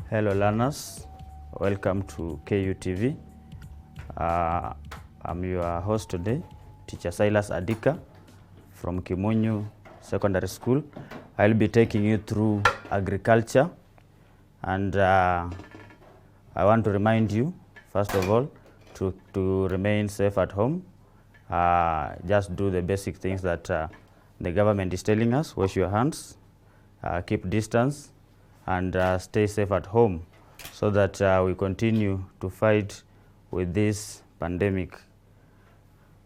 Hello learners, welcome to KUTV. I'm your host today, Teacher Silas Adika from Kimunyu Secondary School. I'll be taking you through agriculture, and I want to remind you, first of all, to remain safe at home. Just do the basic things that the government is telling us. Wash your hands, keep distance, and stay safe at home so that we continue to fight with this pandemic.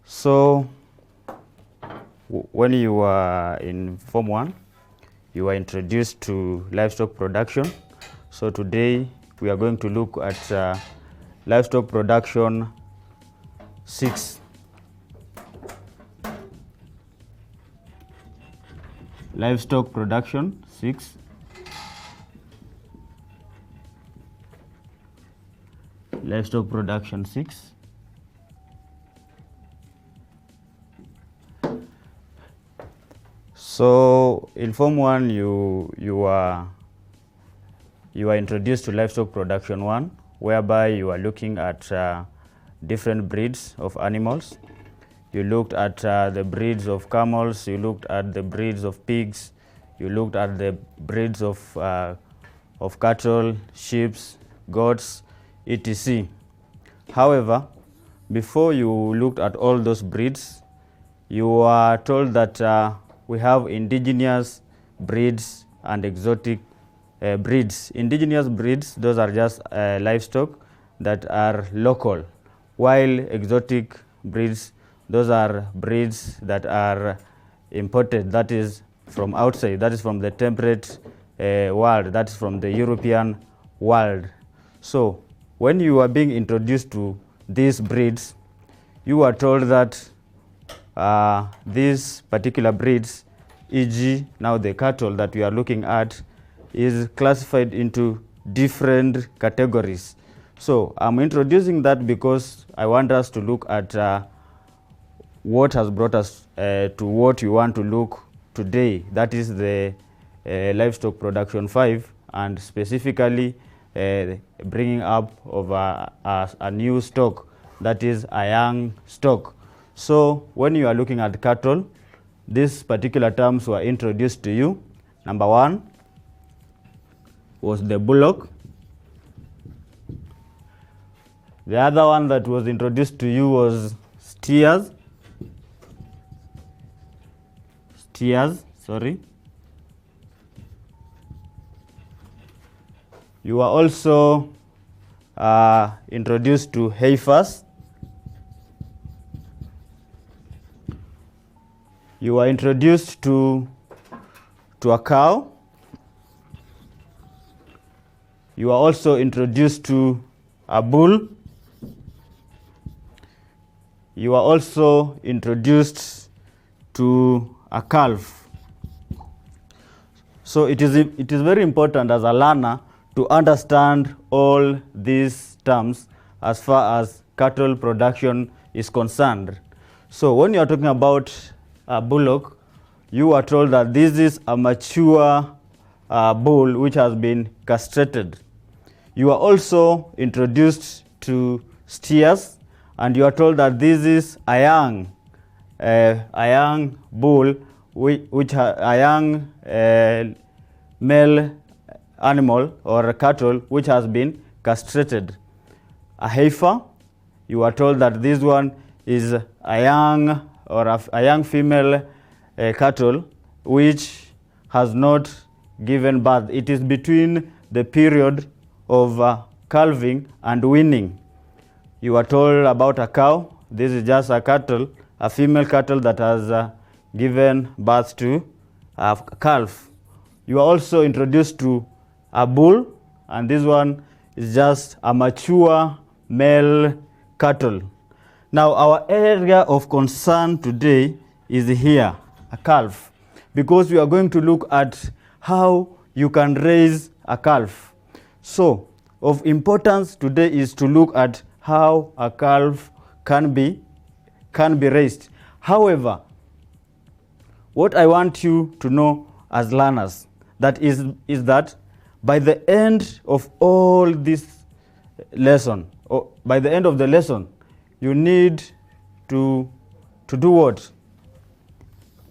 So when you were in Form 1, you were introduced to livestock production. So today we are going to look at livestock production 6. Livestock production 6. Livestock production 6. So in Form 1, you are introduced to livestock production 1, whereby you are looking at different breeds of animals. You looked at the breeds of camels, you looked at the breeds of pigs, you looked at the breeds of cattle, sheep, goats, etc. However, before you looked at all those breeds, you were told that we have indigenous breeds and exotic breeds. Indigenous breeds, those are just livestock that are local, while exotic breeds, those are breeds that are imported, that is from outside, that is from the temperate world, that is from the European world. So when you are being introduced to these breeds, you are told that these particular breeds, e.g. now the cattle that we are looking at, is classified into different categories. So I'm introducing that because I want us to look at what has brought us to what you want to look today, that is the livestock production 5, and specifically bringing up of a new stock, that is a young stock. So when you are looking at cattle, these particular terms were introduced to you. Number 1 was the bullock. The other one that was introduced to you was steers. You are also introduced to heifers. You are introduced to a cow. You are also introduced to a bull. You are also introduced to a calf. So it is very important as a learner to understand all these terms as far as cattle production is concerned. So when you are talking about a bullock, you are told that this is a mature bull which has been castrated. You are also introduced to steers, and you are told that this is a young bull, a young male animal or cattle which has been castrated. A heifer, you are told that this one is a young or a young female cattle which has not given birth. It is between the period of calving and weaning. You are told about a cow. This is just a cattle, a female cattle that has given birth to a calf. You are also introduced to a bull, and this one is just a mature male cattle. Now our area of concern today is here, a calf, because we are going to look at how you can raise a calf. So of importance today is to look at how a calf can be raised. However, what I want you to know as learners, that is that by the end of all this lesson, or by the end of the lesson, you need to do what?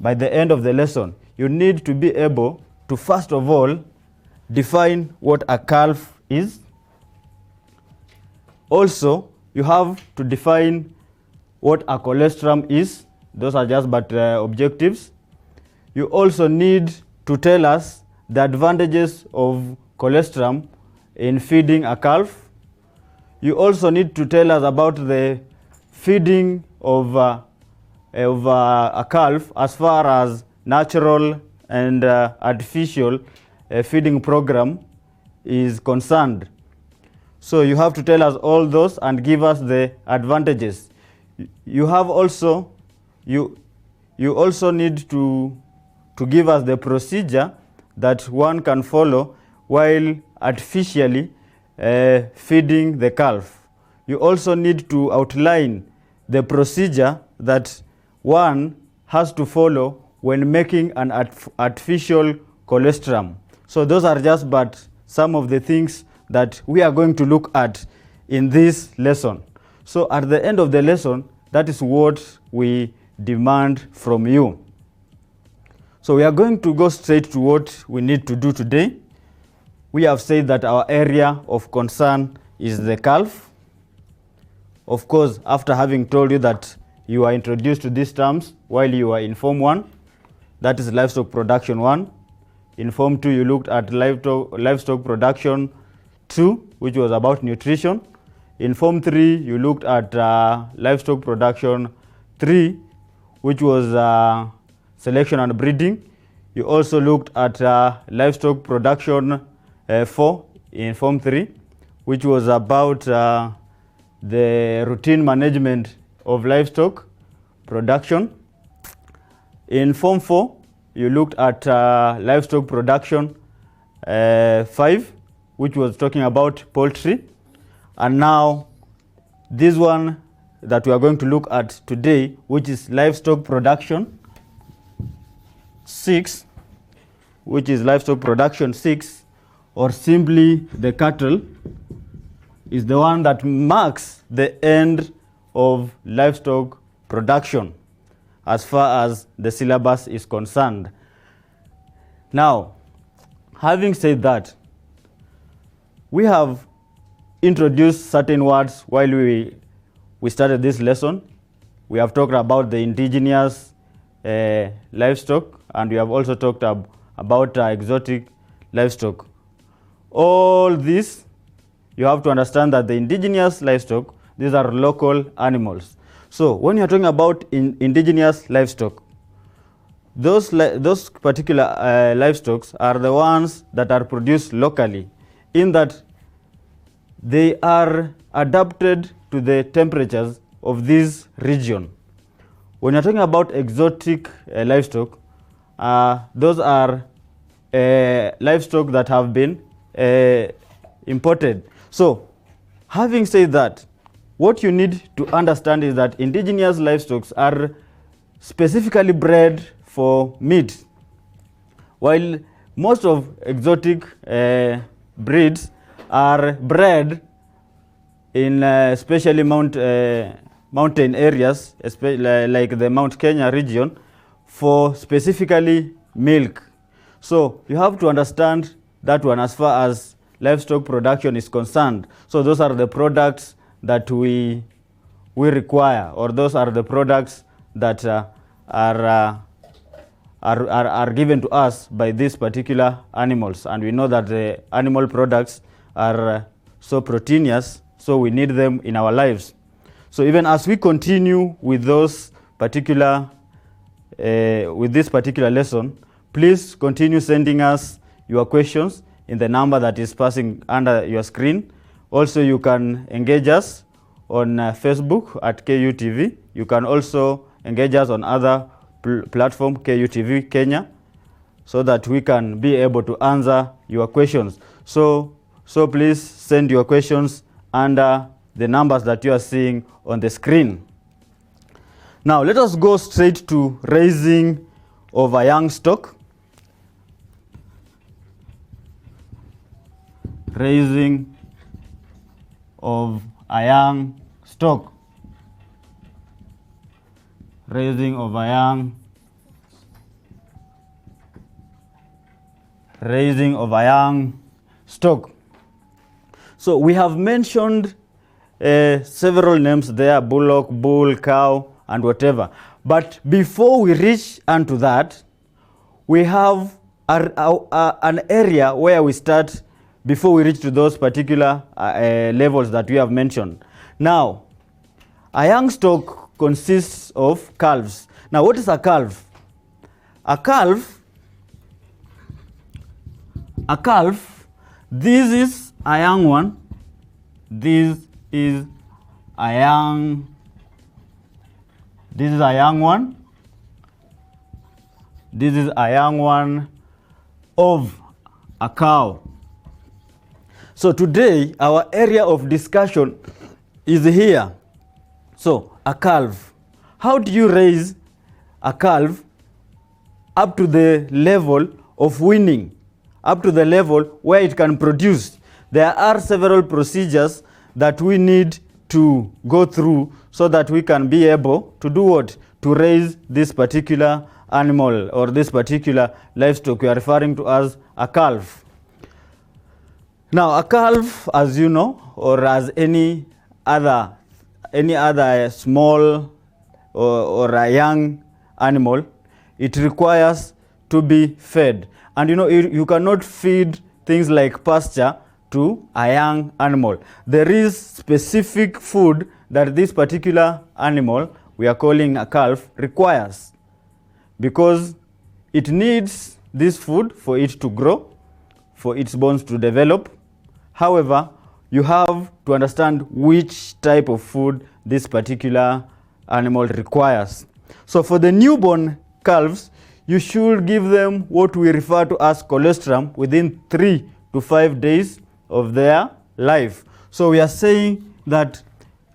By the end of the lesson, you need to be able to, first of all, define what a calf is. Also, you have to define what a colostrum is. Those are just but objectives. You also need to tell us the advantages of colostrum in feeding a calf. You also need to tell us about the feeding of a calf as far as natural and artificial feeding program is concerned. So you have to tell us all those and give us the advantages. You also need to give us the procedure that one can follow while artificially feeding the calf. You also need to outline the procedure that one has to follow when making an artificial colostrum. So those are just but some of the things that we are going to look at in this lesson. So at the end of the lesson, that is what we demand from you. So we are going to go straight to what we need to do today. We have said that our area of concern is the calf. Of course, after having told you that you are introduced to these terms while you are in Form 1, that is Livestock Production 1. In Form 2, you looked at Livestock Production 2, which was about nutrition. In Form 3, you looked at Livestock Production 3, which was selection and breeding. You also looked at Livestock Production 4 in Form 3, which was about the routine management of livestock production. In Form 4, you looked at Livestock Production 5, which was talking about poultry. And now, this one that we are going to look at today, which is Livestock Production 6, which is Livestock Production 6, or simply the cattle, is the one that marks the end of livestock production as far as the syllabus is concerned. Now, having said that, we have introduced certain words while we started this lesson. We have talked about the indigenous livestock, and we have also talked about exotic livestock. All this, you have to understand that the indigenous livestock, these are local animals. So when you're talking about indigenous livestock, those particular livestock are the ones that are produced locally, in that they are adapted to the temperatures of this region. When you're talking about exotic livestock, those are livestock that have been imported. So, having said that, what you need to understand is that indigenous livestock are specifically bred for meat, while most of exotic breeds are bred in especially mountain areas, especially like the Mount Kenya region, for specifically milk. So you have to understand that one as far as livestock production is concerned. So those are the products that we require, or those are the products that are given to us by these particular animals. And we know that the animal products are so proteinous, so we need them in our lives. So even as we continue with those particular, with this particular lesson, please continue sending us your questions in the number that is passing under your screen. Also, you can engage us on Facebook at KUTV. You can also engage us on other platform, KUTV Kenya, so that we can be able to answer your questions. So please send your questions under the numbers that you are seeing on the screen. Now, let us go straight to raising of a young stock. raising of a young stock. Raising of a young stock. So we have mentioned several names there, bullock, bull, cow, and whatever. But before we reach onto that, we have an area where we start before we reach to those particular levels that we have mentioned. Now, a young stock consists of calves. Now, what is a calf? A calf, this is a young one. This is a young one. This is a young one of a cow. So today, our area of discussion is here. So, a calf. How do you raise a calf up to the level of weaning, up to the level where it can produce? There are several procedures that we need to go through so that we can be able to do what? To raise this particular animal or this particular livestock we are referring to as a calf. Now, a calf, as you know, or as any other small or a young animal, it requires to be fed. And you know, you cannot feed things like pasture to a young animal. There is specific food that this particular animal we are calling a calf requires, because it needs this food for it to grow, for its bones to develop. However, you have to understand which type of food this particular animal requires. So for the newborn calves, you should give them what we refer to as colostrum within 3 to 5 days of their life. So we are saying that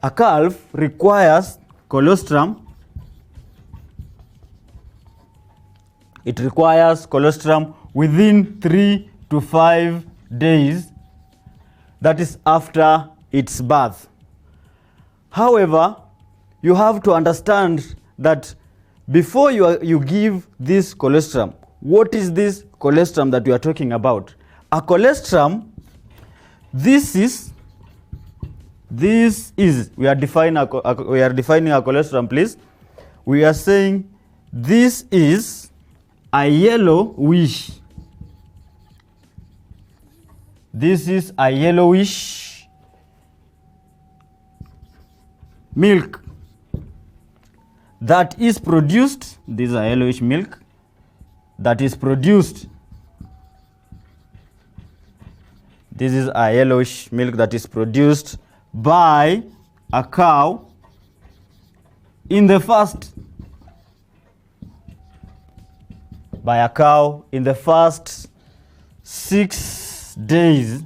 a calf requires colostrum. It requires colostrum within 3 to 5 days. That is after its birth. However, you have to understand that before you give this colostrum, what is this colostrum that we are talking about? A colostrum, this is, we are defining a colostrum, please. We are saying this is a yellowish. This is a yellowish milk that is produced. This is a yellowish milk that is produced. This is a yellowish milk that is produced by a cow in the first 6 days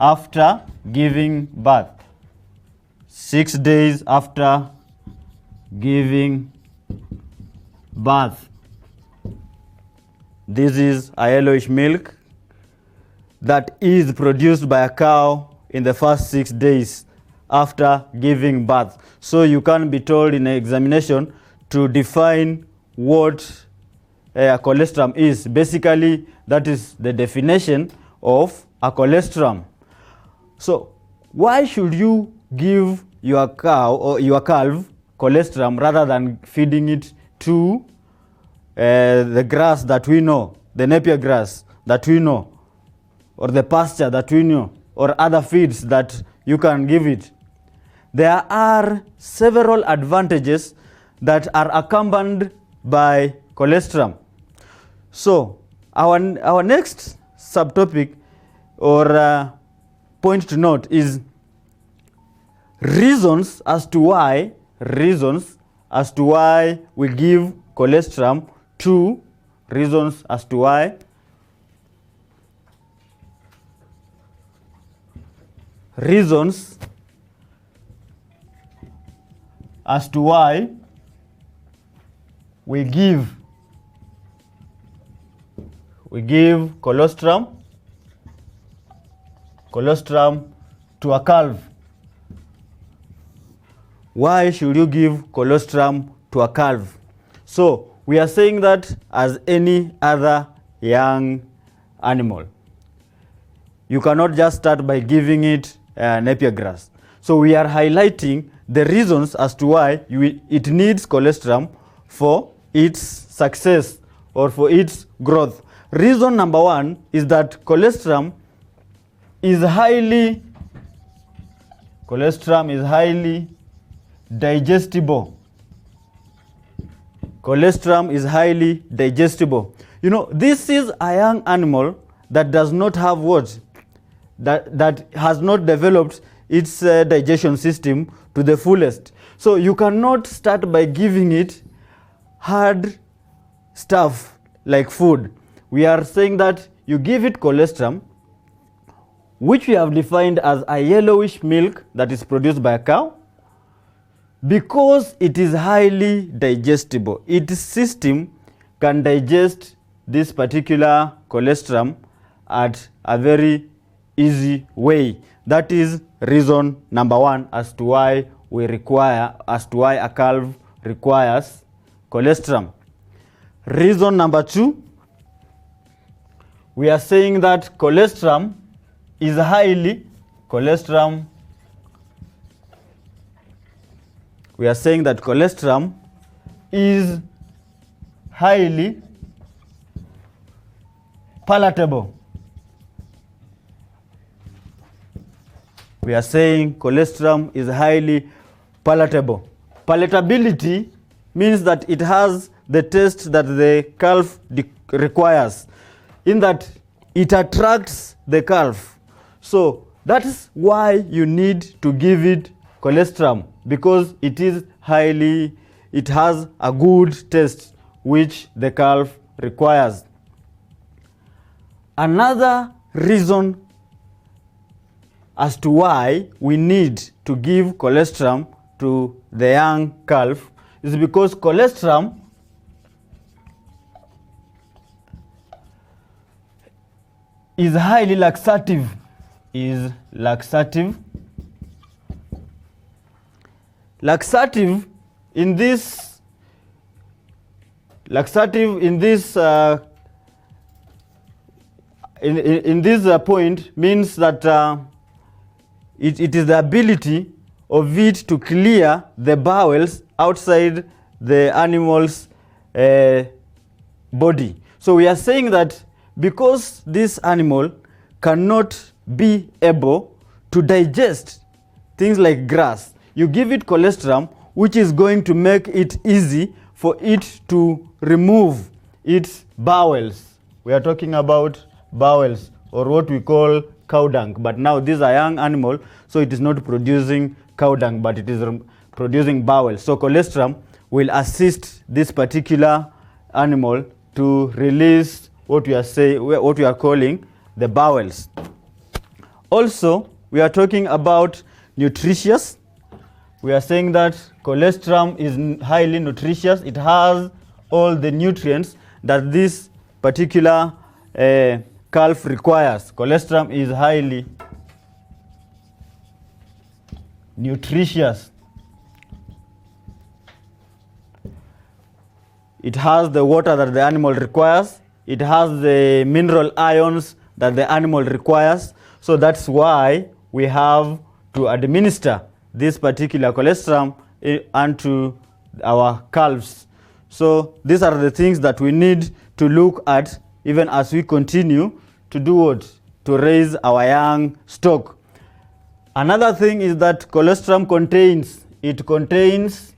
after giving birth. 6 days after giving birth. This is a yellowish milk that is produced by a cow in the first 6 days after giving birth. So you can be told in an examination to define what a colostrum is. Basically, that is the definition of a colostrum. So why should you give your cow or your calf colostrum rather than feeding it to the grass that we know, the napier grass that we know, or the pasture that we know, or other feeds that you can give it? There are several advantages that are accompanied by colostrum. So our next subtopic or point to note is reasons as to why we give colostrum to reasons as to why we give colostrum colostrum to a calf? Why should you give colostrum to a calf? So we are saying that as any other young animal, you cannot just start by giving it napier grass. So we are highlighting the reasons as to why it needs colostrum for its success or for its growth. Reason number one is that colostrum is highly digestible. Colostrum is highly digestible. You know, this is a young animal that does not have what? That has not developed its digestion system to the fullest. So you cannot start by giving it hard stuff like food. We are saying that you give it colostrum, which we have defined as a yellowish milk that is produced by a cow, because it is highly digestible. Its system can digest this particular colostrum at a very easy way. That is reason number one as to why a calf requires colostrum. Reason number two, we are saying that colostrum is highly palatable. We are saying colostrum is highly palatable. Palatability means that it has the taste that the calf requires, in that it attracts the calf. So that is why you need to give it colostrum, because it has a good taste which the calf requires. Another reason as to why we need to give colostrum to the young calf is because colostrum is highly laxative. Laxative in this point means that it is the ability of it to clear the bowels outside the animal's body. So we are saying that because this animal cannot be able to digest things like grass, you give it colostrum, which is going to make it easy for it to remove its bowels. We are talking about bowels, or what we call cow dung. But now this is a young animal, so it is not producing cow dung, but it is producing bowels. So colostrum will assist this particular animal to release what we are calling the bowels. Also, we are talking about nutritious. We are saying that colostrum is highly nutritious. It has all the nutrients that this particular calf requires. Colostrum is highly nutritious. It has the water that the animal requires. It has the mineral ions that the animal requires. So that's why we have to administer this particular colostrum unto our calves. So these are the things that we need to look at even as we continue to do what? To raise our young stock. Another thing is that colostrum contains antibodies.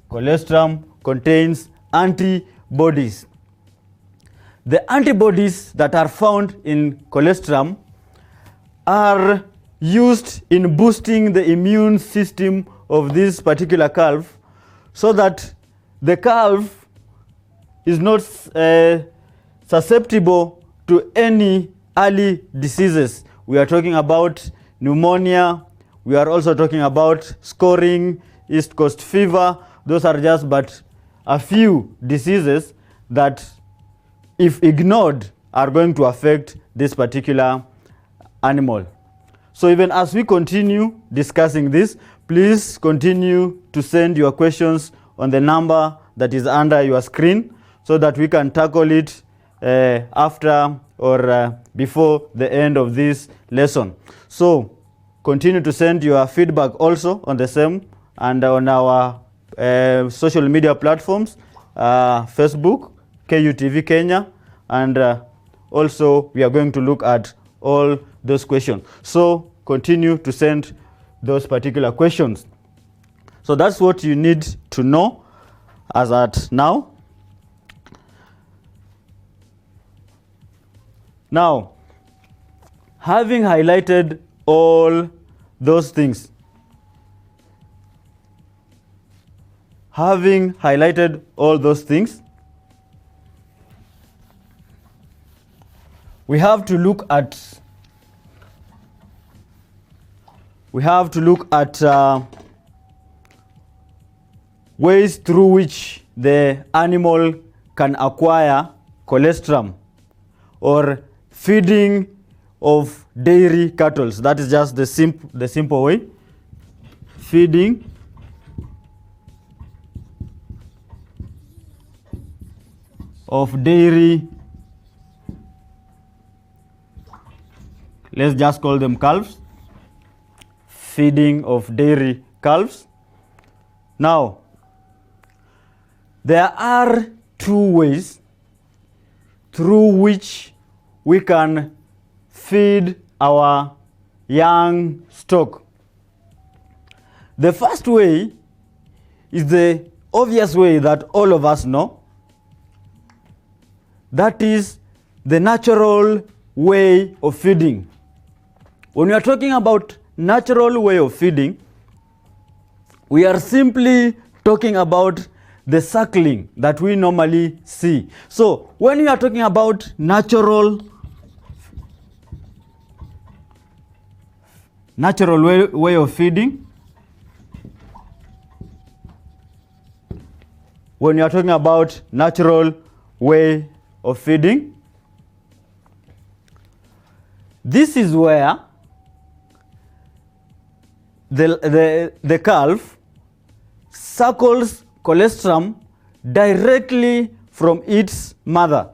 Colostrum contains antibodies. The antibodies that are found in colostrum are used in boosting the immune system of this particular calf, so that the calf is not susceptible to any early diseases. We are talking about pneumonia. We are also talking about scoring, East Coast fever. those are just but a few diseases that, if ignored, are going to affect this particular animal. So even as we continue discussing this, please continue to send your questions on the number that is under your screen so that we can tackle it after or before the end of this lesson. So continue to send your feedback also on the same and on our social media platforms, Facebook, KUTV Kenya, and also we are going to look at all those questions. So continue to send those particular questions. So that's what you need to know as at now. Now, having highlighted all those things, we have to look at ways through which the animal can acquire colostrum, or feeding of dairy cattle. That is just the simple way. Feeding of dairy, let's just call them calves. Feeding of dairy calves. Now, there are two ways through which we can feed our young stock. The first way is the obvious way that all of us know. That is the natural way of feeding. When we are talking about natural way of feeding, we are simply talking about the suckling that we normally see. So when we are talking about natural way of feeding, when you are talking about natural way of feeding, this is where the calf suckles colostrum directly from its mother.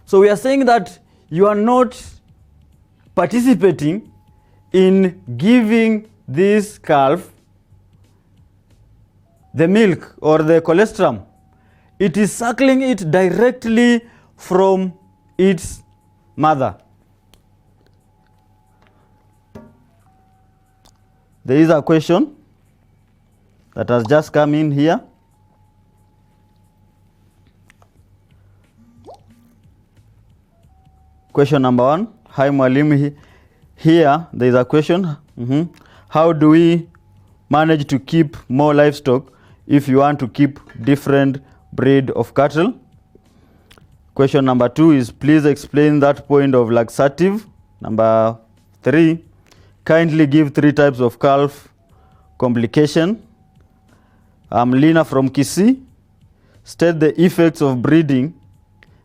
So we are saying that you are not participating in giving this calf the milk or the colostrum. It is suckling it directly from its mother. There is a question that has just come in here. Question number 1. Hi, Mwalimu. Here, there is a question. How do we manage to keep more livestock if you want to keep different breed of cattle? Question number 2 is, please explain that point of laxative. Number 3, kindly give 3 types of calf complication. Lina from Kisii. State the effects of breeding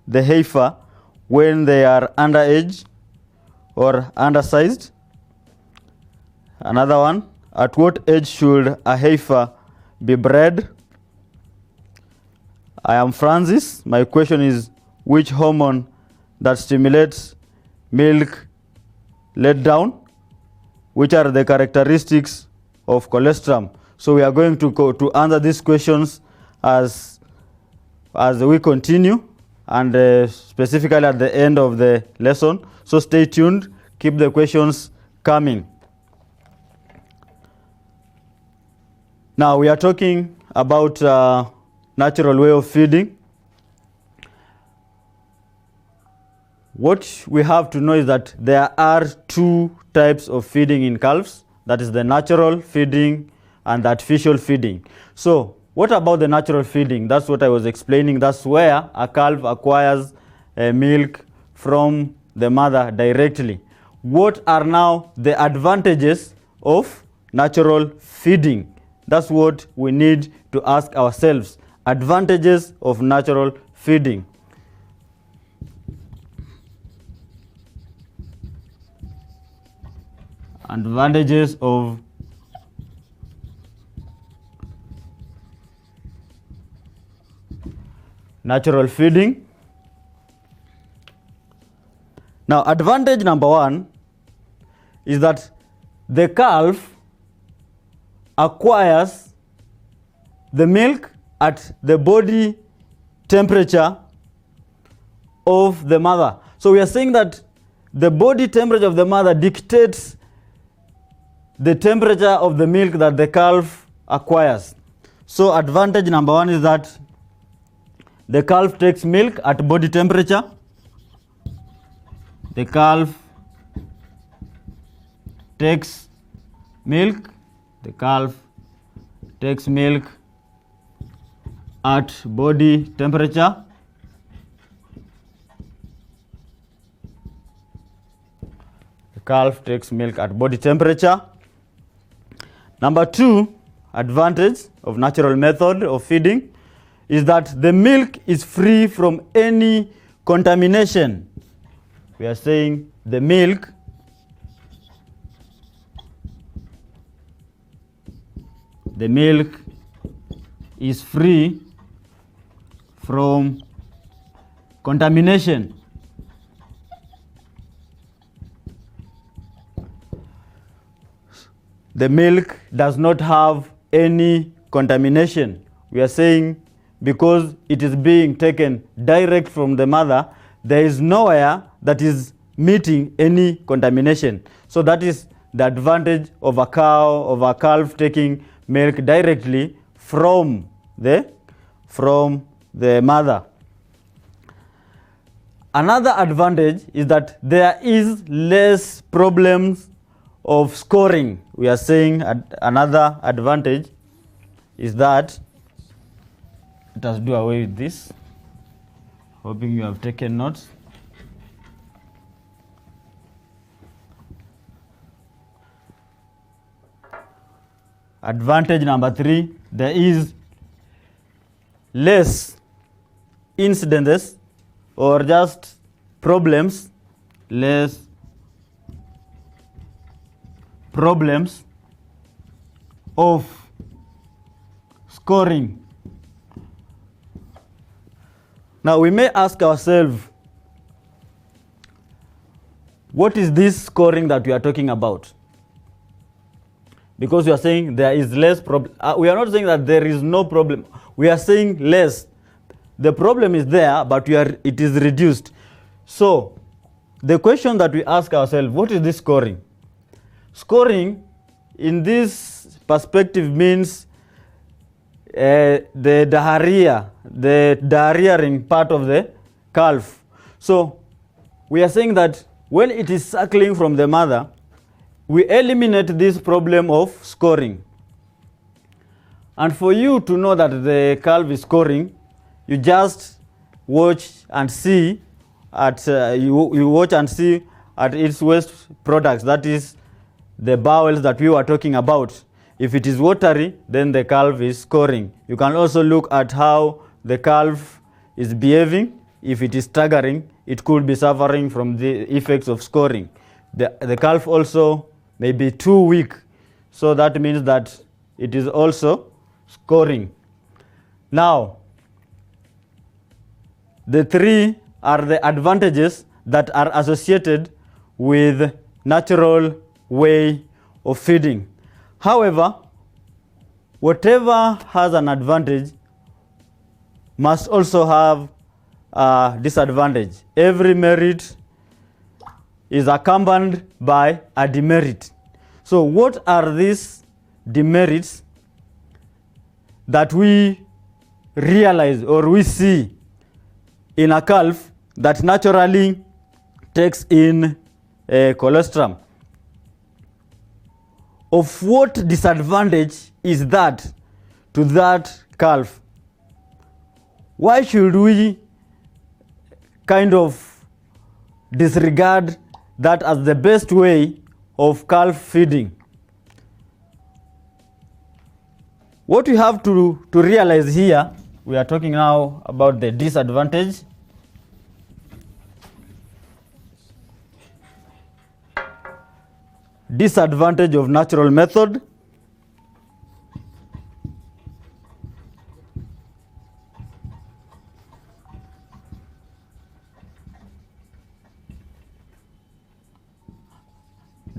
the heifer when they are underage or undersized. Another one, at what age should a heifer be bred? I am Francis. My question is, which hormone that stimulates milk let down? Which are the characteristics of colostrum? So we are going to answer these questions as we continue, and specifically at the end of the lesson. So stay tuned, keep the questions coming. Now we are talking about natural way of feeding. What we have to know is that there are 2 types of feeding in calves. That is the natural feeding and the artificial feeding. So what about the natural feeding? That's what I was explaining. That's where a calf acquires milk from the mother directly. What are now the advantages of natural feeding? That's what we need to ask ourselves. Advantages of natural feeding. Advantages of natural feeding. Now, advantage number one is that the calf acquires the milk at the body temperature of the mother. So we are saying that the body temperature of the mother dictates the temperature of the milk that the calf acquires. So advantage number one is that the calf takes milk at body temperature. The calf takes milk. The calf takes milk at body temperature. The calf takes milk at body temperature. Number two advantage of natural method of feeding is that the milk is free from any contamination. We are saying the milk is free from contamination. The milk does not have any contamination. We are saying because it is being taken direct from the mother, there is nowhere that is meeting any contamination. So that is the advantage of a calf taking milk directly from the mother. Another advantage is that there is less problems of scoring. We are saying another advantage is that, let us do away with this, hoping you have taken notes. Advantage number three, there is less incidences or just problems, less problems of scoring. Now we may ask ourselves, what is this scoring that we are talking about? Because we are saying there is less problem. We are not saying that there is no problem. We are saying less. The problem is there, but it is reduced. So the question that we ask ourselves, what is this scoring? Scoring in this perspective means the diarrheaing part of the calf. So we are saying that when it is suckling from the mother, we eliminate this problem of scoring. And for you to know that the calf is scoring, you just watch and see at its waste products, that is the bowels that we were talking about. If it is watery, then the calf is scoring. You can also look at how the calf is behaving. If it is staggering, it could be suffering from the effects of scoring. The calf also may be too weak, so that means that it is also scoring. Now, the three are the advantages that are associated with natural way of feeding. However, whatever has an advantage must also have a disadvantage. Every merit is accompanied by a demerit. So what are these demerits that we realize or we see in a calf that naturally takes in colostrum? Of what disadvantage is that to that calf? Why should we kind of disregard that as the best way of calf feeding? What we have to realize here, we are talking now about the disadvantage. Disadvantage of natural method.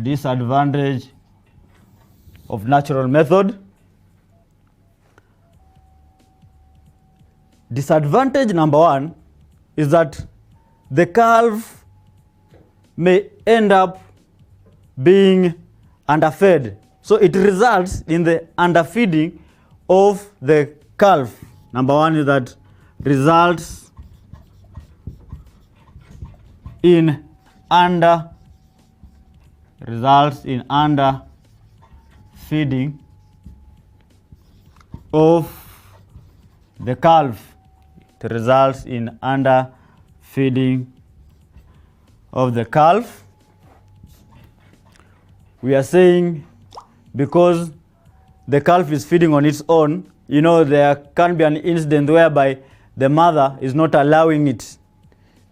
Disadvantage of natural method. Disadvantage number one is that the calf may end up being underfed. So it results in the underfeeding of the calf. Number one is that results in underfeeding of the calf. It results in underfeeding of the calf. We are saying because the calf is feeding on its own, you know, there can be an incident whereby the mother is not allowing it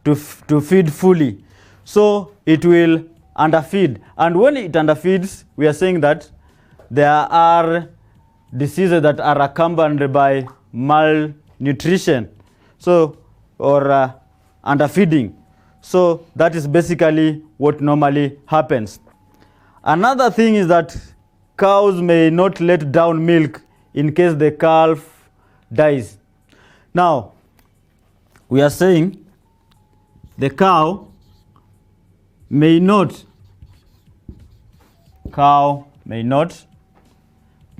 to feed fully. So it will underfeed. And when it underfeeds, we are saying that there are diseases that are accompanied by malnutrition, so or underfeeding. So that is basically what normally happens. Another thing is that cows may not let down milk in case the calf dies. Now, we are saying the cow may not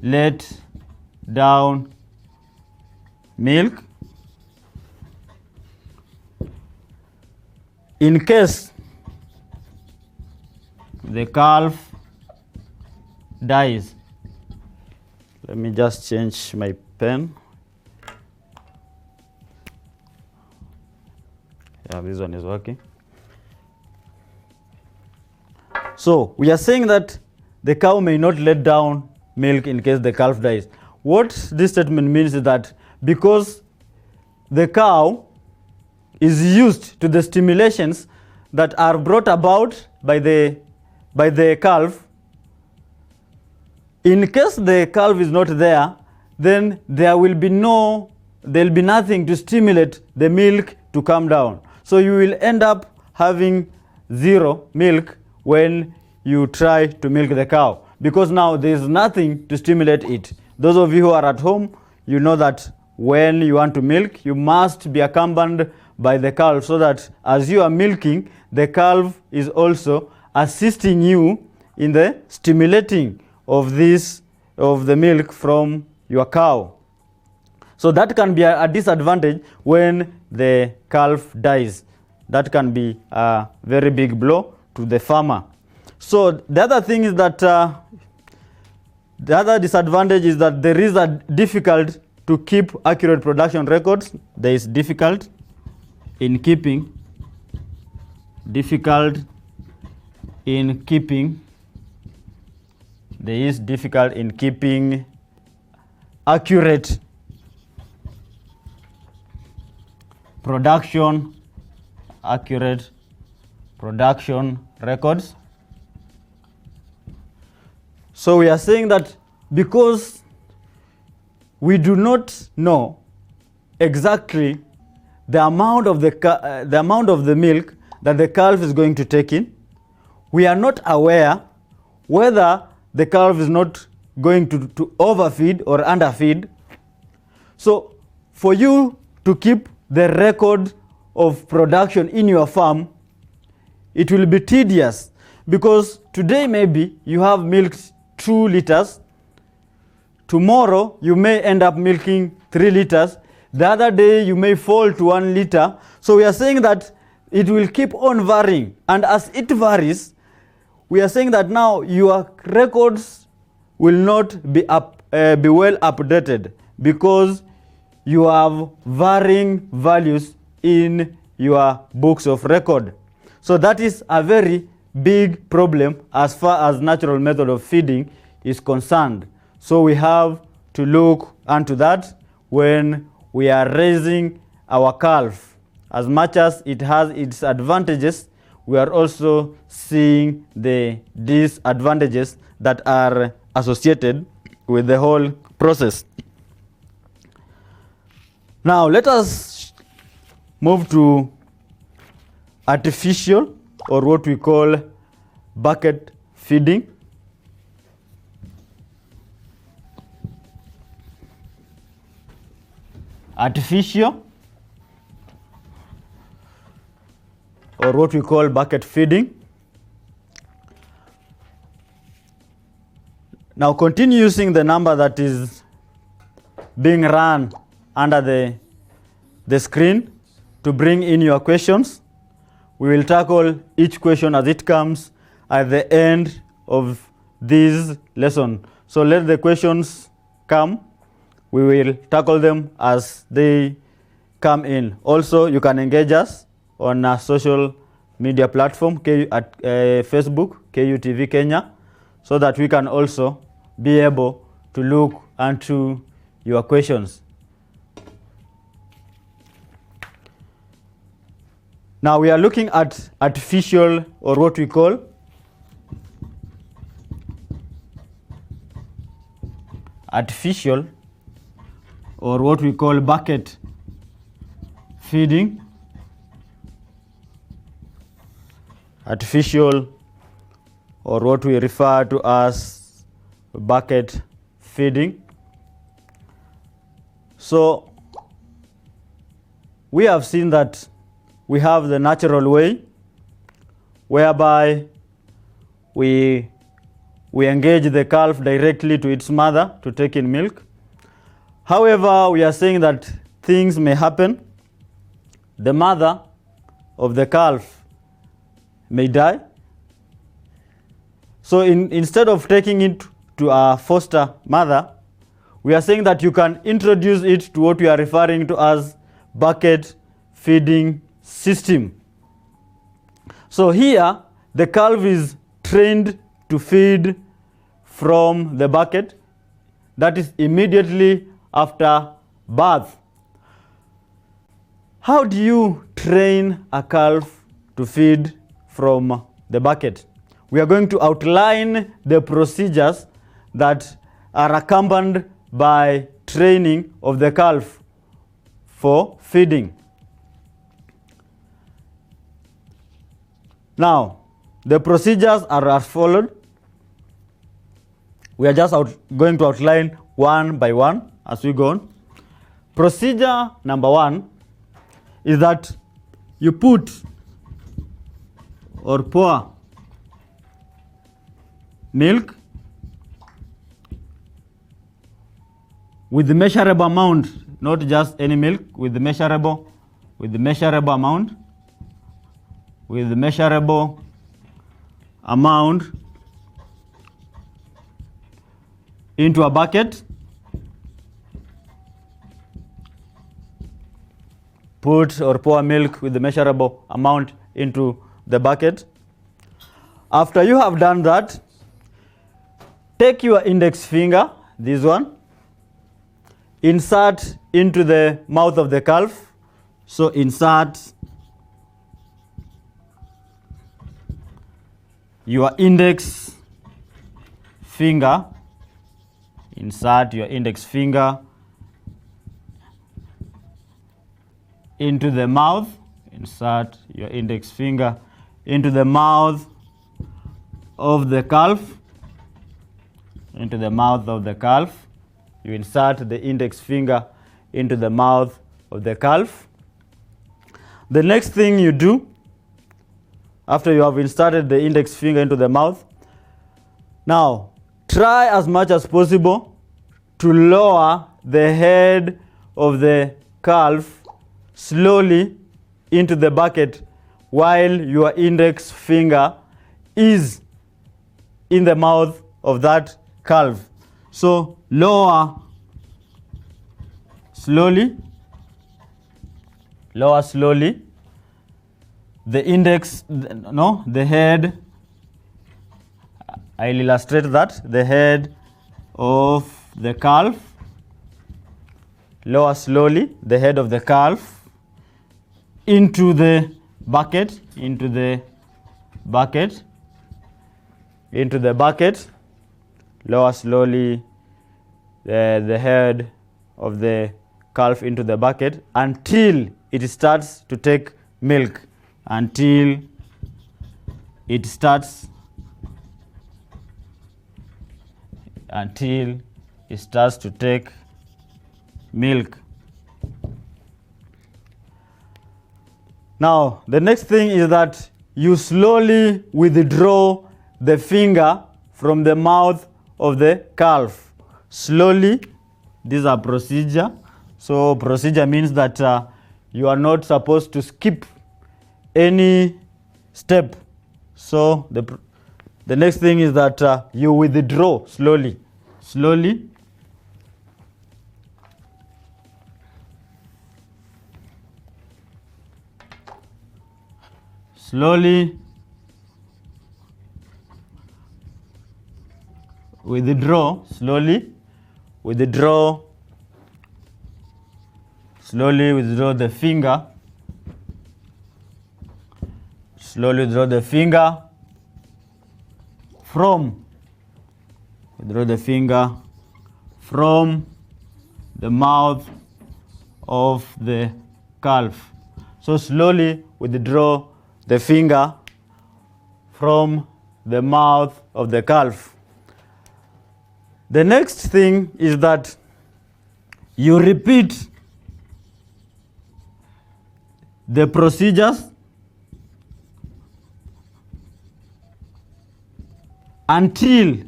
let down milk in case the calf dies. Let me just change my pen. Yeah, this one is working. So we are saying that the cow may not let down milk in case the calf dies. What this statement means is that because the cow is used to the stimulations that are brought about by the calf, in case the calf is not there, then there will be nothing to stimulate the milk to come down. So you will end up having zero milk when you try to milk the cow, because now there is nothing to stimulate it. Those of you who are at home, you know that when you want to milk, you must be accompanied by the calf, so that as you are milking, the calf is also assisting you in the stimulating of the milk from your cow. So that can be a disadvantage when the calf dies. That can be a very big blow to the farmer. So the other thing is that the other disadvantage is that there is a difficult to keep accurate production records. There is difficult in keeping accurate production records. So we are saying that because we do not know exactly the amount of the milk that the calf is going to take in, we are not aware whether the calf is not going to overfeed or underfeed. So for you to keep the record of production in your farm, it will be tedious, because today maybe you have milked 2 liters, tomorrow you may end up milking 3 liters, the other day you may fall to 1 liter. So we are saying that it will keep on varying, and as it varies, we are saying that now your records will not be well updated, because you have varying values in your books of record. So that is a very big problem as far as natural method of feeding is concerned. So we have to look unto that when we are raising our calf. As much as it has its advantages, we are also seeing the disadvantages that are associated with the whole process. Now let us move to artificial, or what we call bucket feeding. Artificial, or what we call bucket feeding. Now continue using the number that is being run under the screen to bring in your questions. We will tackle each question as it comes at the end of this lesson. So let the questions come. We will tackle them as they come in. Also, you can engage us on a social media platform at Facebook, KUTV Kenya, so that we can also be able to look into your questions. Now we are looking at artificial, or what we call artificial, or what we call bucket feeding. Artificial, or what we refer to as bucket feeding. So we have seen that we have the natural way whereby we engage the calf directly to its mother to take in milk. However, we are saying that things may happen. The mother of the calf may die. So instead of taking it to a foster mother, we are saying that you can introduce it to what we are referring to as bucket feeding system. So here, the calf is trained to feed from the bucket, that is immediately after birth. How do you train a calf to feed from the bucket? We are going to outline the procedures that are accompanied by training of the calf for feeding. Now, the procedures are as followed. We are just going to outline one by one as we go on. Procedure number one is that you put or pour milk with the measurable amount, not just any milk, with the measurable amount, into a bucket. Put or pour milk with the measurable amount into the bucket. After you have done that, take your index finger, this one, insert into the mouth of the calf. So insert your index finger, insert your index finger into the mouth, insert your index finger into the mouth of the calf, into the mouth of the calf. You insert the index finger into the mouth of the calf. The next thing you do, after you have inserted the index finger into the mouth, now try as much as possible to lower the head of the calf slowly into the bucket while your index finger is in the mouth of that calf. So lower slowly the index, the head. I'll illustrate that, the head of the calf lower slowly the head of the calf into the bucket, into the bucket, lower slowly the head of the calf into the bucket until it starts to take milk, until it starts to take milk. Now, the next thing is that you slowly withdraw the finger from the mouth of the calf. Slowly, this is a procedure. So procedure means that you are not supposed to skip any step. So the next thing is that you withdraw slowly. Slowly. Slowly withdraw, slowly withdraw the finger, slowly withdraw the finger from the mouth of the calf. So slowly withdraw the finger from the mouth of the calf. The next thing is that you repeat the procedures until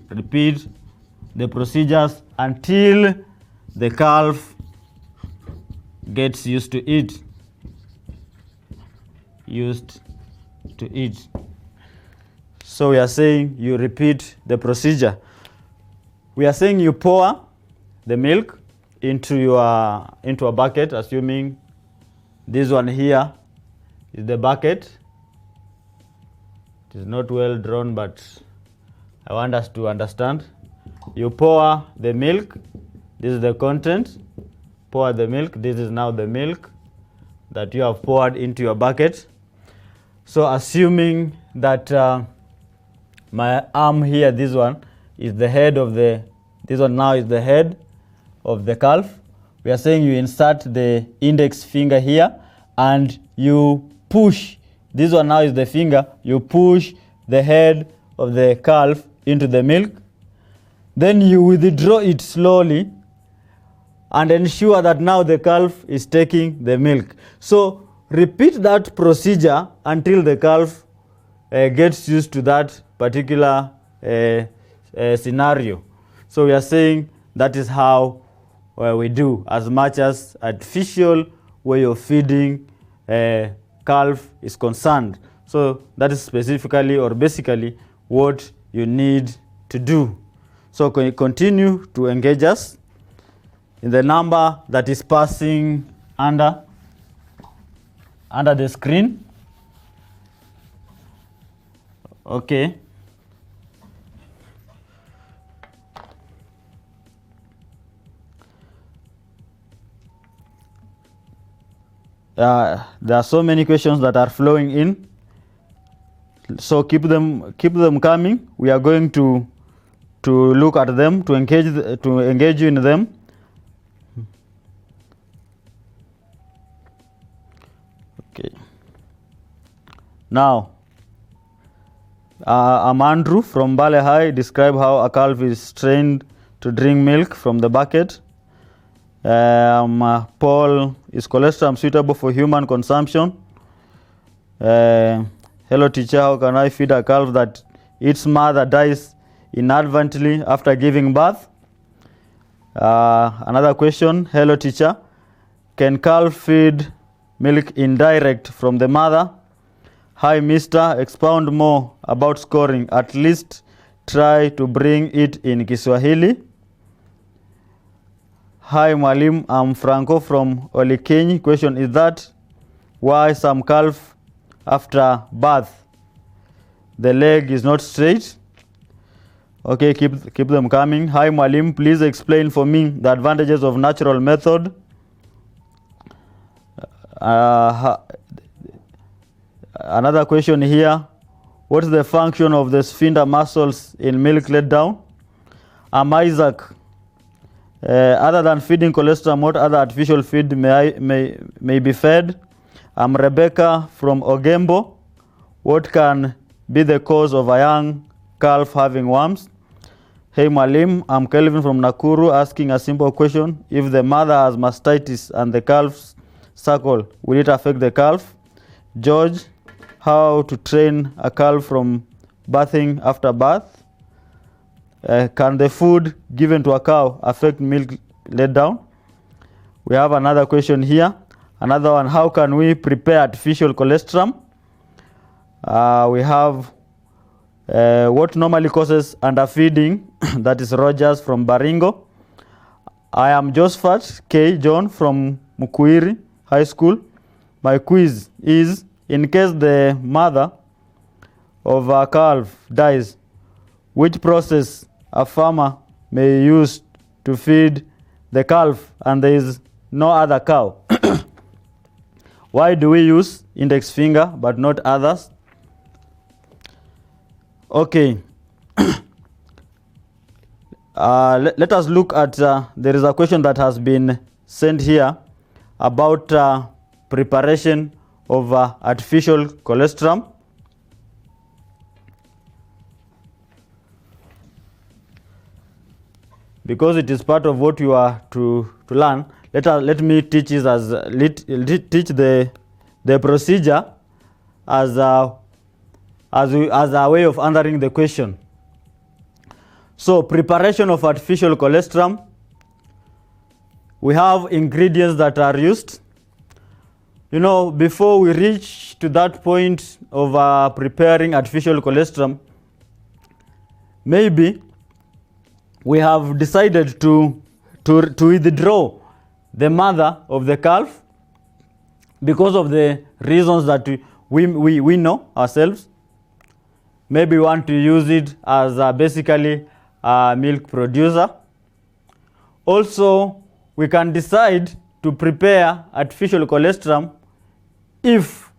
the calf gets used to it. So we are saying you repeat the procedure. We are saying you pour the milk into a bucket, assuming this one here is the bucket. It is not well drawn, but I want us to understand. You pour the milk. This is the content. Pour the milk. This is now the milk that you have poured into your bucket. So assuming that my arm here, this one, is the head of this one now is the head of the calf. We are saying you insert the index finger here and you push. This one now is the finger. You push the head of the calf into the milk. Then you withdraw it slowly and ensure that now the calf is taking the milk. So repeat that procedure until the calf gets used to that particular scenario. So we are saying that is how we do, as much as artificial way of feeding calf is concerned. So that is specifically or basically what you need to do. So can you continue to engage us in the number that is passing under the screen? Okay. There are so many questions that are flowing in. So keep them coming. We are going to look at them, to engage you in them. Okay. Now, I'm Andrew from Bale High. Describe how a calf is trained to drink milk from the bucket. Paul, is colostrum suitable for human consumption? Hello teacher, how can I feed a calf that its mother dies inadvertently after giving birth? Another question. Hello teacher, can calf feed milk indirect from the mother? Hi mister, expound more about scoring. At least try to bring it in Kiswahili. Hi Mwalim, I'm Franco from Olikenyi. Question is that why some calf after birth the leg is not straight? Okay, keep them coming. Hi Mwalim, please explain for me the advantages of natural method Another question here. What is the function of the sphincter muscles in milk letdown? I'm Isaac. Other than feeding colostrum, what other artificial feed may be fed? I'm Rebecca from Ogembo. What can be the cause of a young calf having worms? Hey Malim, I'm Kelvin from Nakuru asking a simple question. If the mother has mastitis and the calf suckle, will it affect the calf? George, how to train a calf from bathing after bath? Can the food given to a cow affect milk letdown? We have another question here. Another one, how can we prepare artificial colostrum? We have what normally causes underfeeding? That is Rogers from Baringo. I am Josephat K. John from Mukuiri High School. My quiz is, in case the mother of a calf dies, which process a farmer may use to feed the calf and there is no other cow? Why do we use index finger but not others? Okay. Let us look at, there is a question that has been sent here about preparation of artificial colostrum. Because it is part of what you are to learn, let me teach it as teach the procedure as a way of answering the question. So preparation of artificial colostrum, we have ingredients that are used. You know, before we reach to that point of preparing artificial colostrum, maybe we have decided to withdraw the mother of the calf because of the reasons that we know ourselves. Maybe we want to use it as basically a milk producer. Also, we can decide to prepare artificial colostrum if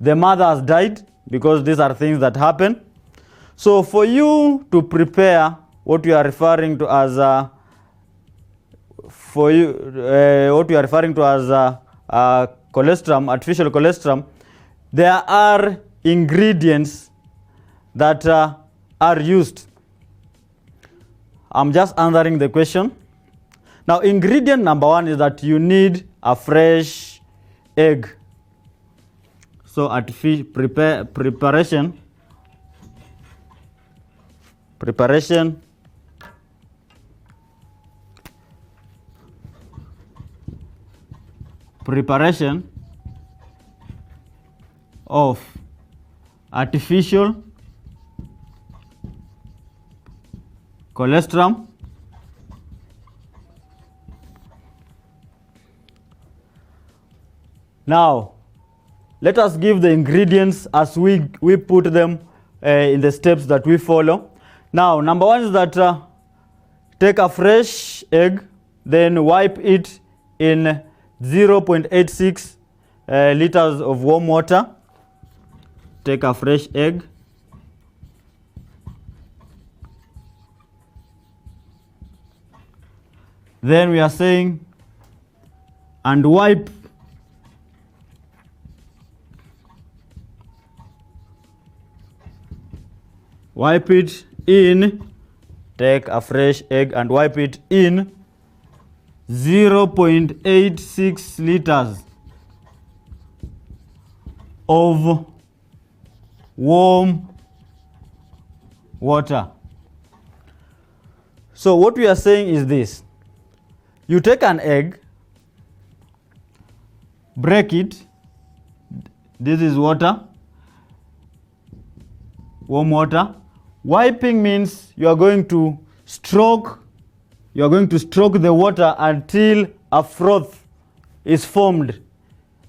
the mother has died, because these are things that happen. So for you to prepare what you are referring to as colostrum, artificial colostrum, there are ingredients that are used. I'm just answering the question. Now, ingredient number one is that you need a fresh egg. So, preparation of artificial colostrum. Now, let us give the ingredients as we put them in the steps that we follow. Now, number one is that take a fresh egg, then wipe it in 0.86 liters of warm water. Take a fresh egg. Then we are saying, and wipe it in, take a fresh egg and wipe it in 0.86 liters of warm water. So what we are saying is this. You take an egg, break it, this is water, warm water. Wiping means you are going to stroke the water until a froth is formed.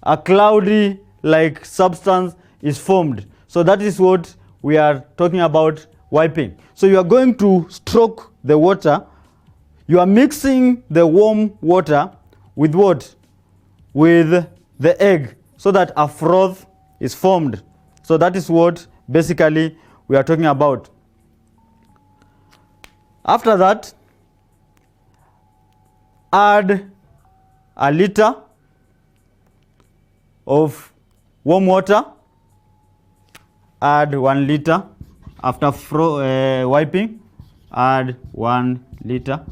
A cloudy like substance is formed. So that is what we are talking about wiping. So you are going to stroke the water. You are mixing the warm water with what? With the egg so that a froth is formed. So that is what basically we are talking about. After that, add a liter of warm water. Add 1 liter. After wiping, add 1 liter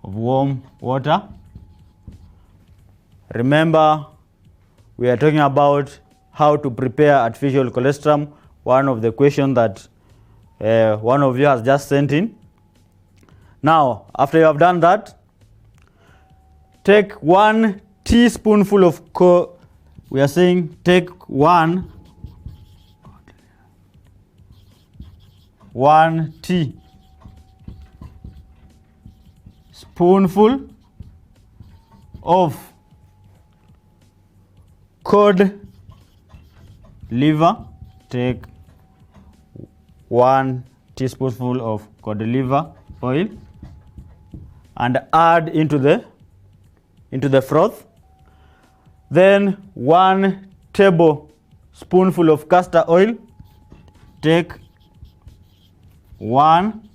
of warm water. Remember, we are talking about how to prepare artificial colostrum, one of the questions that one of you has just sent in. Now, after you have done that, take 1 teaspoonful of we are saying take 1 teaspoonful of cod liver. Take 1 teaspoonful of cod liver oil and add into the froth. Then 1 tablespoonful of castor oil. Take 1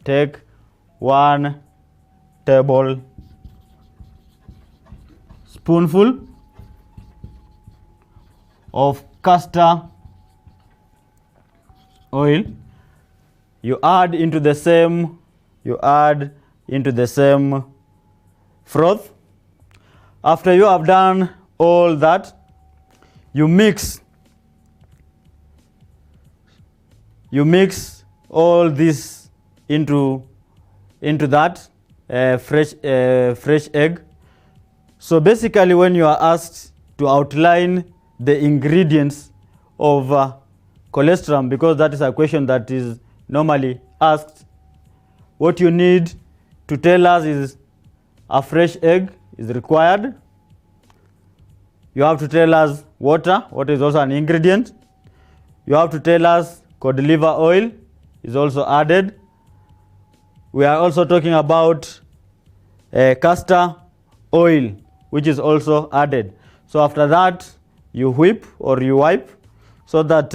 tablespoonful of castor oil. You add into the same froth. After you have done all that, you mix all this into that fresh egg. So basically, when you are asked to outline the ingredients of colostrum, because that is a question that is normally asked, what you need to tell us is a fresh egg is required. You have to tell us water is also an ingredient. You have to tell us cod liver oil is also added. We are also talking about castor oil, which is also added. So after that, you whip or you wipe so that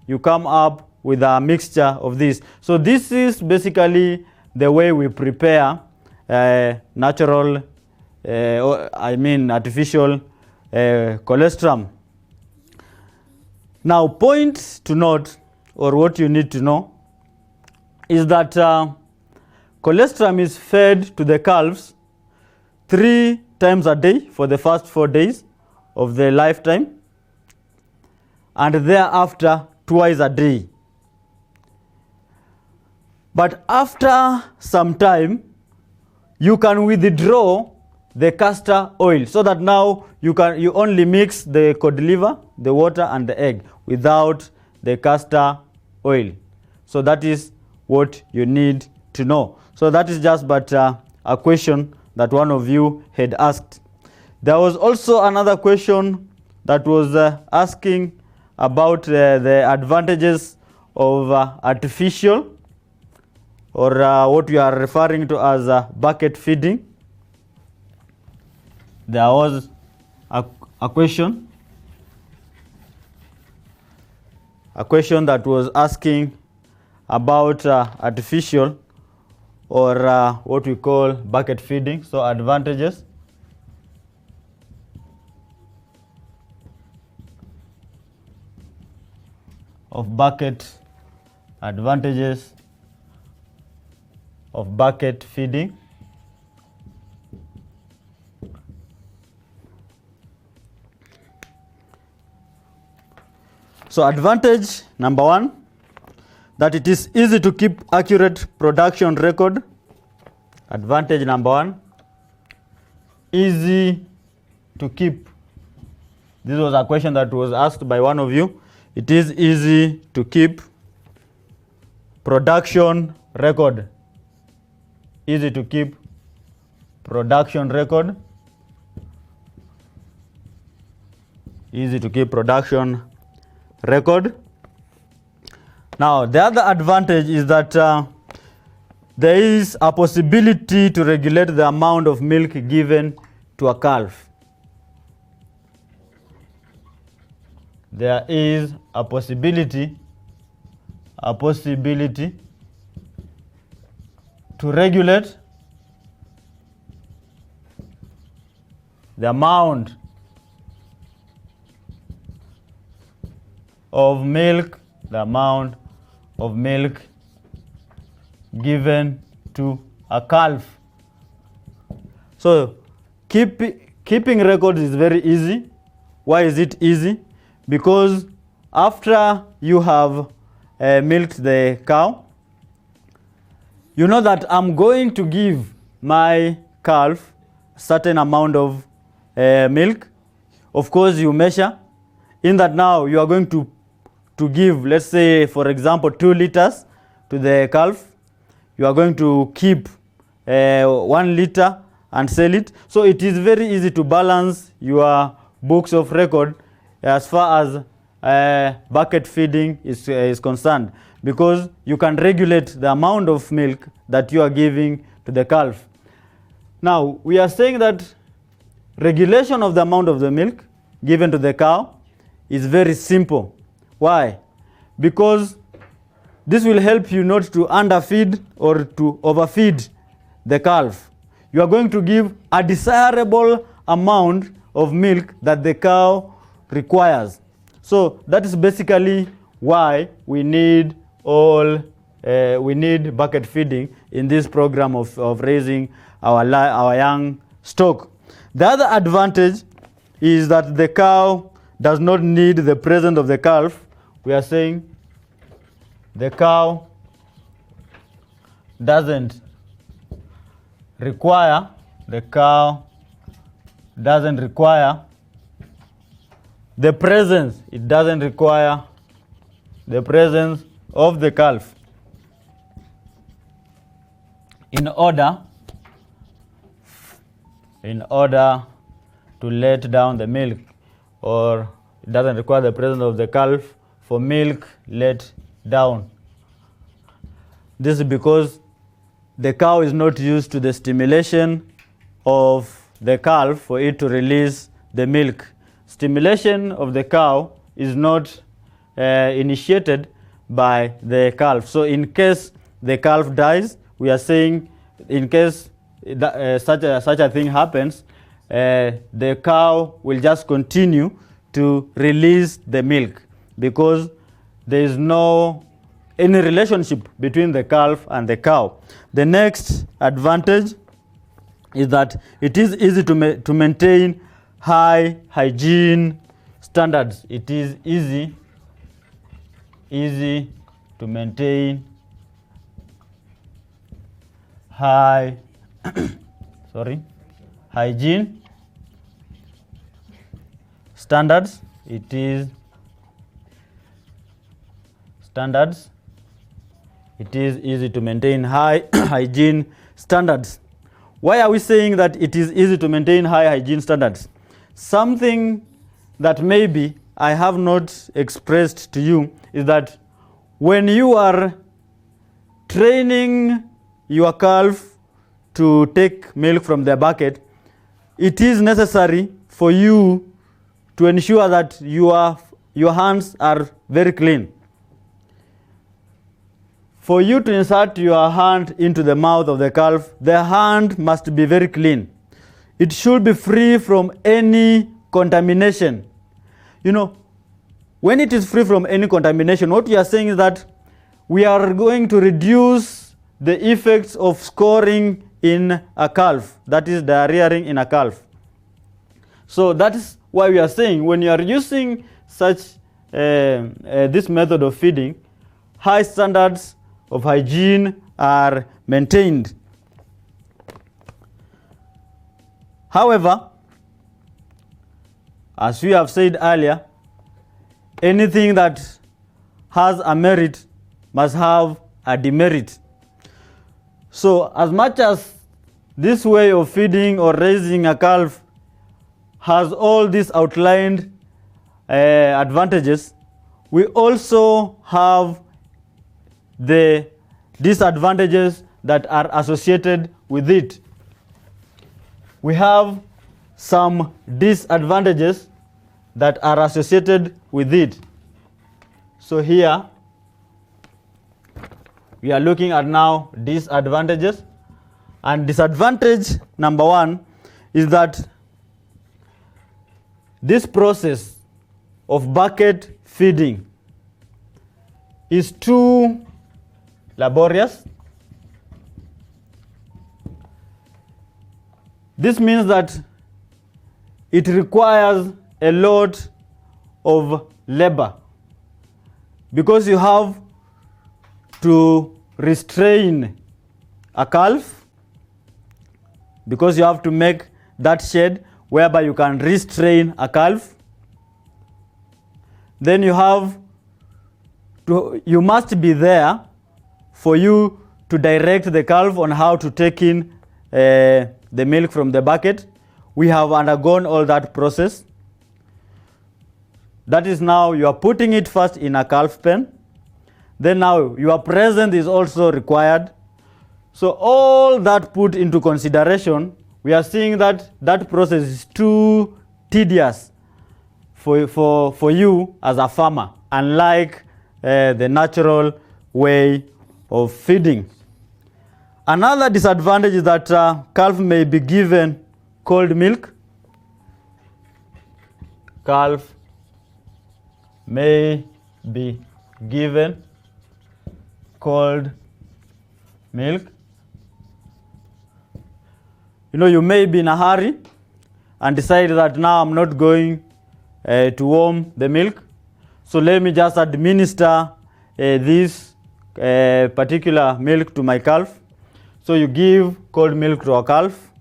you come up with a mixture of this. So this is basically the way we prepare natural, artificial colostrum. Now, point to note, or what you need to know, is that colostrum is fed to the calves 3 times a day for the first 4 days of their lifetime, and thereafter twice a day. But after some time, you can withdraw the castor oil so that now you only mix the cod liver, the water, and the egg without the castor oil. So that is what you need to know. So that is just but a question that one of you had asked. There was also another question that was asking about the advantages of artificial, or what we are referring to as bucket feeding. There was a question that was asking about artificial, or what we call bucket feeding. So advantages. Advantages of bucket feeding. So advantage number 1, that it is easy to keep accurate production record. Advantage number 1, easy to keep. This was a question that was asked by one of you. It is easy to keep production record. Easy to keep production record. Easy to keep production record. Now, the other advantage is that there is a possibility to regulate the amount of milk given to a calf. There is a possibility to regulate the amount of milk, given to a calf. So keeping records is very easy. Why is it easy? Because after you have milked the cow, you know that I'm going to give my calf a certain amount of milk. Of course, you measure in that now you are going to give, let's say, for example, 2 liters to the calf. You are going to keep 1 liter and sell it. So it is very easy to balance your books of record as far as bucket feeding is concerned, because you can regulate the amount of milk that you are giving to the calf. Now, we are saying that regulation of the amount of the milk given to the cow is very simple. Why? Because this will help you not to underfeed or to overfeed the calf. You are going to give a desirable amount of milk that the cow requires. So that is basically why we need bucket feeding in this program of raising our young stock. The other advantage is that the cow does not need the presence of the calf. We are saying the cow doesn't require the presence. It doesn't require the presence of the calf in order to let down the milk, or it doesn't require the presence of the calf for milk let down. This is because the cow is not used to the stimulation of the calf for it to release the milk. Stimulation of the cow is not initiated by the calf. So in case the calf dies, we are saying in case such a thing happens, the cow will just continue to release the milk because there is no any relationship between the calf and the cow. The next advantage is that it is easy to maintain high hygiene standards. It is easy to maintain high hygiene standards. It is easy to maintain high hygiene standards. Why are we saying that it is easy to maintain high hygiene standards? Something that maybe I have not expressed to you is that when you are training your calf to take milk from the bucket, it is necessary for you to ensure that your hands are very clean. For you to insert your hand into the mouth of the calf, the hand must be very clean. It should be free from any contamination. You know, when it is free from any contamination, what we are saying is that we are going to reduce the effects of scoring in a calf, that is diarrheaing in a calf. So that is why we are saying when you are using such this method of feeding, high standards of hygiene are maintained. However, as we have said earlier, anything that has a merit must have a demerit. So as much as this way of feeding or raising a calf has all these outlined advantages, we also have the disadvantages that are associated with it. We have some disadvantages that are associated with it. So here we are looking at now disadvantages. And disadvantage number one is that this process of bucket feeding is too laborious. This means that it requires a lot of labor because you have to restrain a calf, because you have to make that shed whereby you can restrain a calf. Then you must be there for you to direct the calf on how to take in the milk from the bucket. We have undergone all that process. That is, now you are putting it first in a calf pen. Then now your presence is also required. So all that put into consideration, we are seeing that that process is too tedious for you as a farmer, unlike the natural way of feeding. Another disadvantage is that calf may be given cold milk. Calf may be given cold milk. You know, you may be in a hurry and decide that now I'm not going to warm the milk, so let me just administer this particular milk to my calf. So you give cold milk to a calf,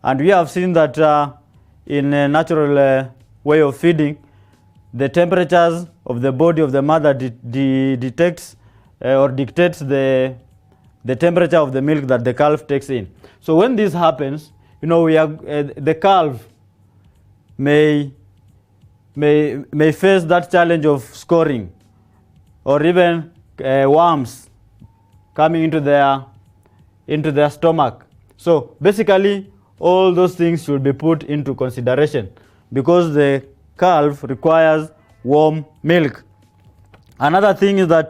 and we have seen that in a natural way of feeding, the temperatures of the body of the mother detects or dictates the temperature of the milk that the calf takes in. So when this happens, you know, the calf may face that challenge of scoring, or even worms coming into their stomach. So basically, all those things should be put into consideration because the calf requires warm milk. Another thing is that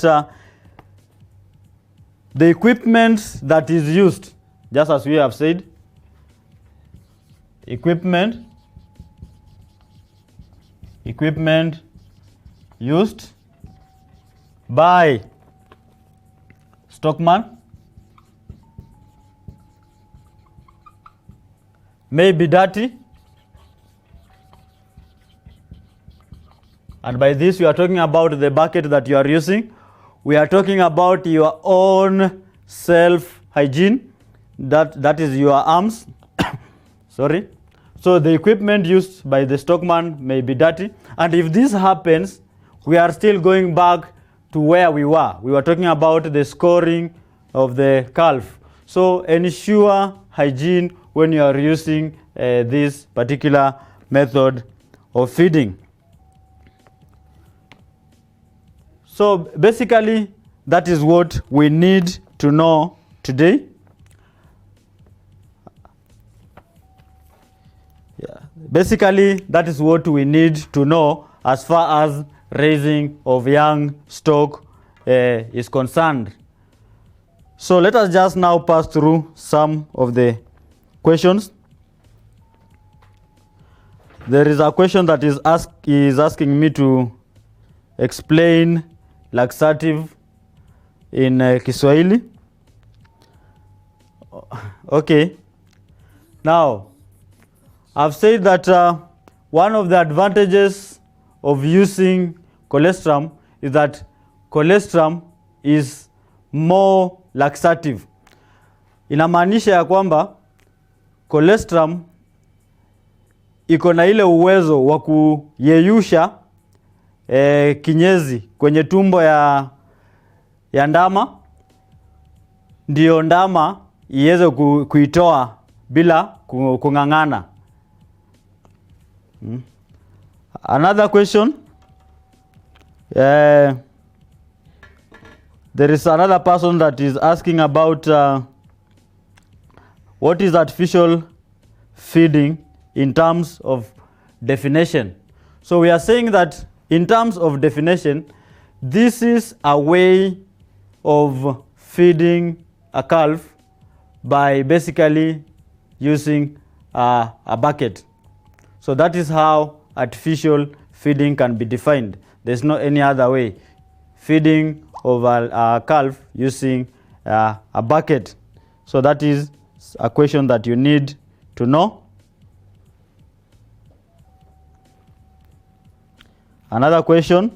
the equipment that is used, just as we have said, equipment used by stockman may be dirty, and by this we are talking about the bucket that you are using. We are talking about your own self-hygiene, that is your arms. Sorry. So the equipment used by the stockman may be dirty, and if this happens, we are still going back to where we were. We were talking about the scoring of the calf. So ensure hygiene when you are using this particular method of feeding. So basically, that is what we need to know today. Basically, that is what we need to know as far as raising of young stock is concerned. So let us just now pass through some of the questions. There is a question that is asking me to explain laxative in Kiswahili. Okay. Now, I've said that one of the advantages of using colostrum is that colostrum is more laxative. Inamaanisha ya kwamba colostrum iko na ile uwezo wa kuyeyusha kinyezi kwenye tumbo ya ndama, ndio ndama iweze kuitoa bila kung'ang'ana. Another question. There is another person that is asking about what is artificial feeding in terms of definition? So we are saying that in terms of definition, this is a way of feeding a calf by basically using a bucket. So that is how artificial feeding can be defined. There's no any other way. Feeding of a calf using a bucket. So that is a question that you need to know. Another question.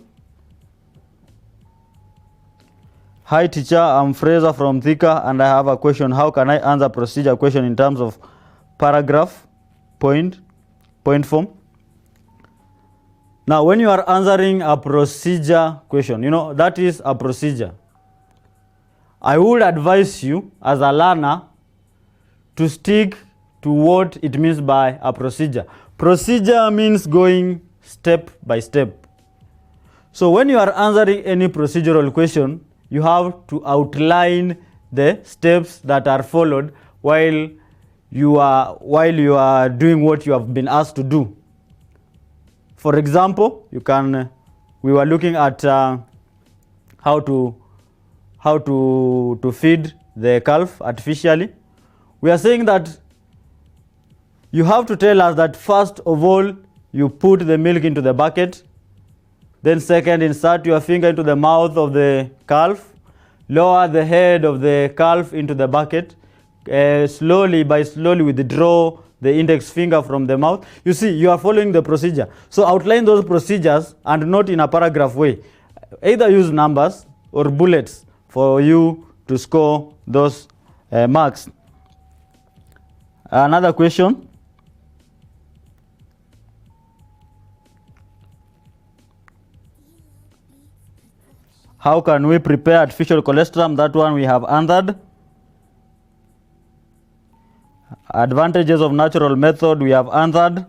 Hi teacher, I'm Fraser from Thika and I have a question. How can I answer procedure question in terms of paragraph, point form? Now, when you are answering a procedure question, you know, that is a procedure. I would advise you as a learner to stick to what it means by a procedure. Procedure means going step by step. So when you are answering any procedural question, you have to outline the steps that are followed while you are doing what you have been asked to do. For example, we were looking at how to feed the calf artificially. We are saying that you have to tell us that first of all, you put the milk into the bucket. Then second, insert your finger into the mouth of the calf. Lower the head of the calf into the bucket. Slowly withdraw the index finger from the mouth. You see, you are following the procedure. So outline those procedures and not in a paragraph way. Either use numbers or bullets for you to score those marks. Another question. How can we prepare artificial colostrum? That one we have answered. Advantages of natural method we have answered.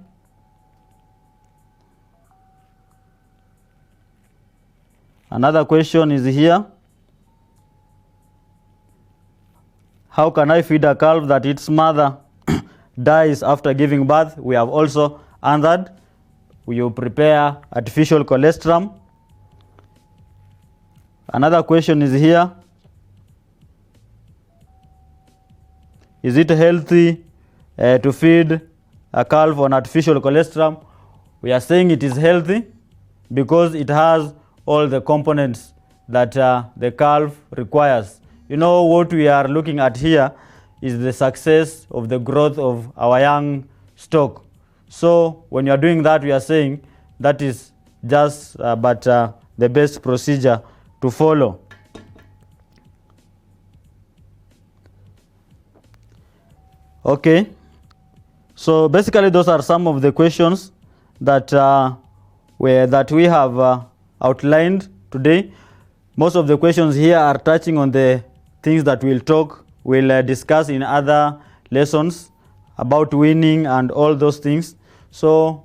Another question is here. How can I feed a calf that its mother dies after giving birth? We have also answered. We will prepare artificial colostrum. Another question is here. Is it healthy to feed a calf on artificial colostrum? We are saying it is healthy because it has all the components that the calf requires. You know, what we are looking at here is the success of the growth of our young stock. So when you are doing that, we are saying that is just the best procedure to follow. Okay, so basically those are some of the questions that we have outlined today. Most of the questions here are touching on the things that we'll discuss in other lessons about weaning and all those things. So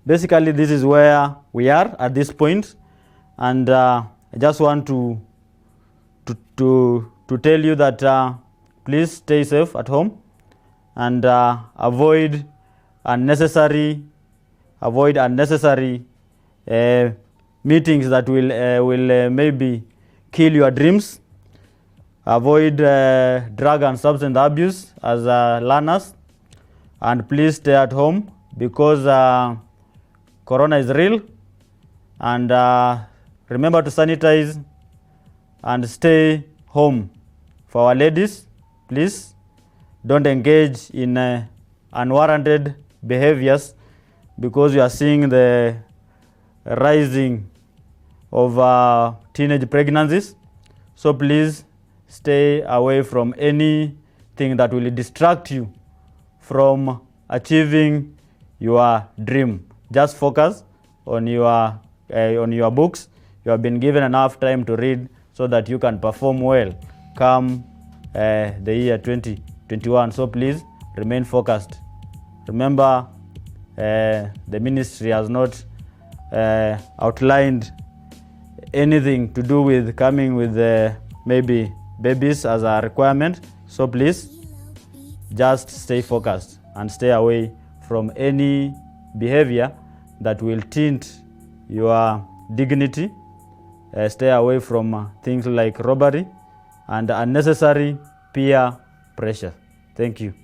basically this is where we are at this point, and I just want to tell you that please stay safe at home and avoid unnecessary meetings that will maybe kill your dreams. Avoid drug and substance abuse as learners, and please stay at home because corona is real. And remember to sanitize and stay home. For our ladies, please don't engage in unwarranted behaviors because we are seeing the rising of teenage pregnancies. So please stay away from anything that will distract you from achieving your dream. Just focus on your books. You have been given enough time to read so that you can perform well come the year 2021. So please remain focused. Remember, the ministry has not outlined anything to do with coming with maybe babies as a requirement. So please just stay focused and stay away from any behavior that will taint your dignity. Stay away from things like robbery and unnecessary peer pressure. Thank you.